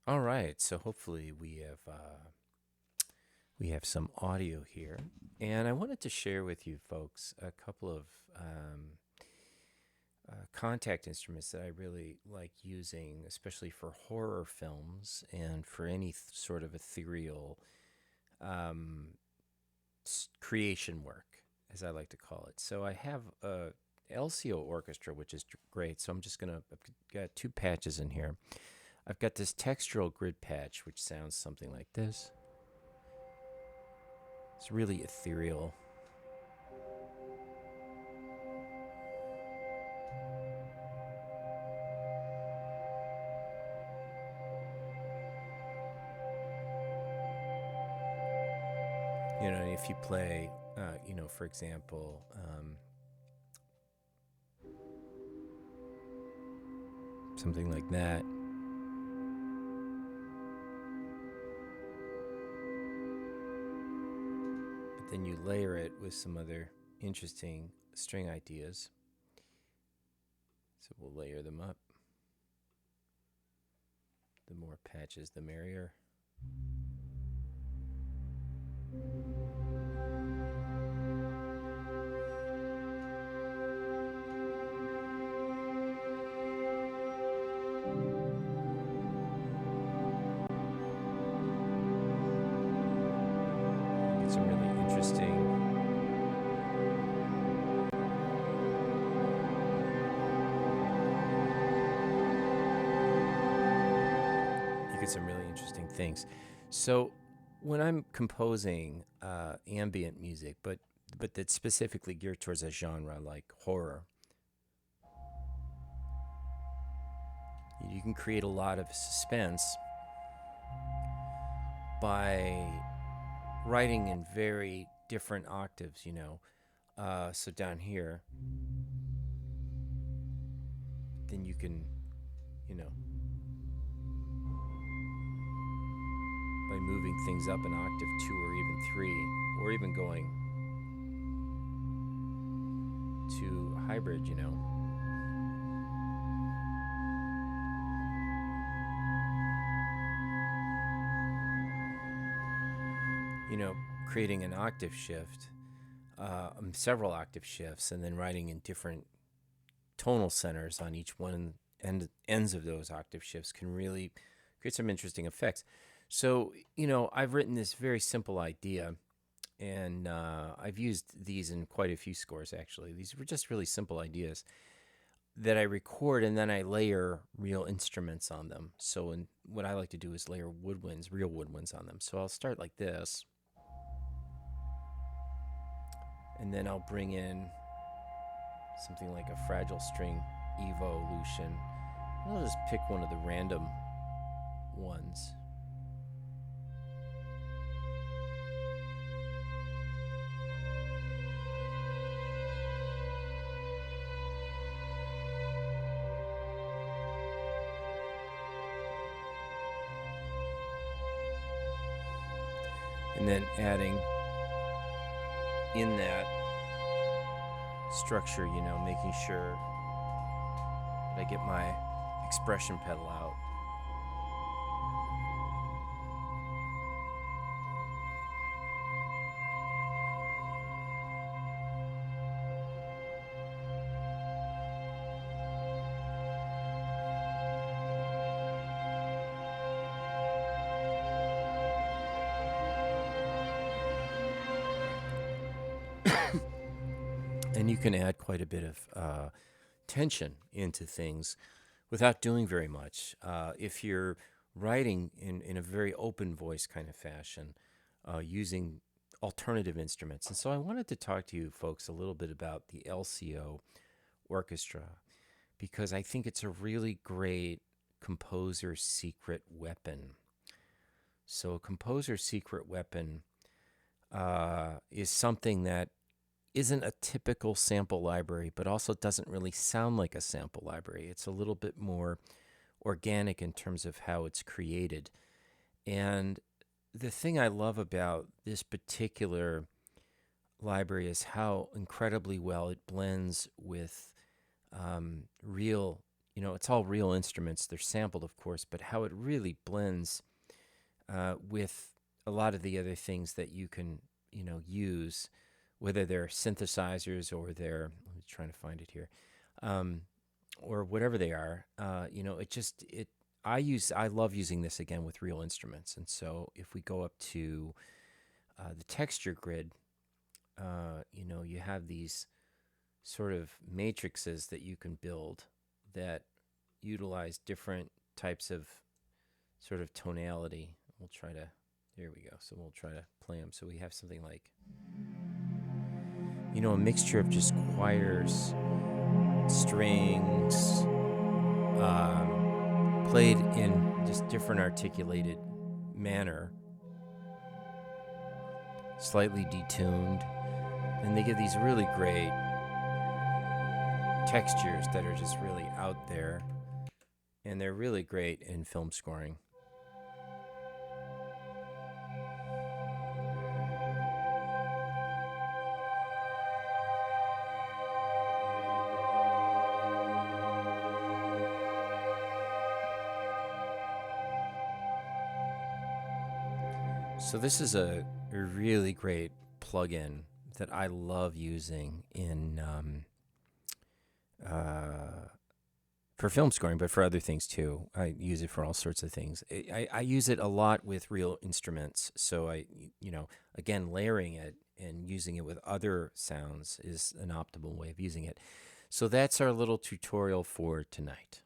All right, so hopefully we have some audio here, and I wanted to share with you folks a couple of um, contact instruments that I really like using, especially for horror films and for any sort of ethereal um, creation work, as I like to call it. So I have a LCO orchestra, which is great. So I've got two patches in here. I've got this textural grid patch, which sounds something like this. It's really ethereal. And if you play, for example, something like that, but then you layer it with some other interesting string ideas. So we'll layer them up. The more patches, the merrier. Get some really interesting. You get some really interesting things. So when I'm composing ambient music, but that's specifically geared towards a genre like horror, you can create a lot of suspense by writing in very different octaves. So down here, then you can, you know, by moving things up an octave, two or even three, or even going to hybrid. Creating an octave shift, several octave shifts, and then writing in different tonal centers on each one ends of those octave shifts can really create some interesting effects. So, I've written this very simple idea, and I've used these in quite a few scores, actually. These were just really simple ideas that I record, and then I layer real instruments on them. So, what I like to do is layer woodwinds, real woodwinds on them. So, I'll start like this, and then I'll bring in something like a fragile string evolution. I'll just pick one of the random ones. And then adding in that structure, making sure that I get my expression pedal out. And you can add quite a bit of tension into things without doing very much. If you're writing in a very open voice kind of fashion, using alternative instruments. And so I wanted to talk to you folks a little bit about the LCO orchestra because I think it's a really great composer's secret weapon. So, a composer's secret weapon is something that isn't a typical sample library, but also doesn't really sound like a sample library. It's a little bit more organic in terms of how it's created. And the thing I love about this particular library is how incredibly well it blends with real it's all real instruments. They're sampled, of course, but how it really blends with a lot of the other things that you can, use, whether they're synthesizers or they're, I'm trying to find it here, um, or whatever they are. I love using this again with real instruments. And so if we go up to the texture grid, you have these sort of matrices that you can build that utilize different types of sort of tonality. We'll try to, there we go. So we'll try to play them. So we have something like, a mixture of just choirs, strings, played in just different articulated manner, slightly detuned, and they give these really great textures that are just really out there, and they're really great in film scoring. So this is a really great plugin that I love using in for film scoring, but for other things too. I use it for all sorts of things. I use it a lot with real instruments. So again, layering it and using it with other sounds is an optimal way of using it. So that's our little tutorial for tonight.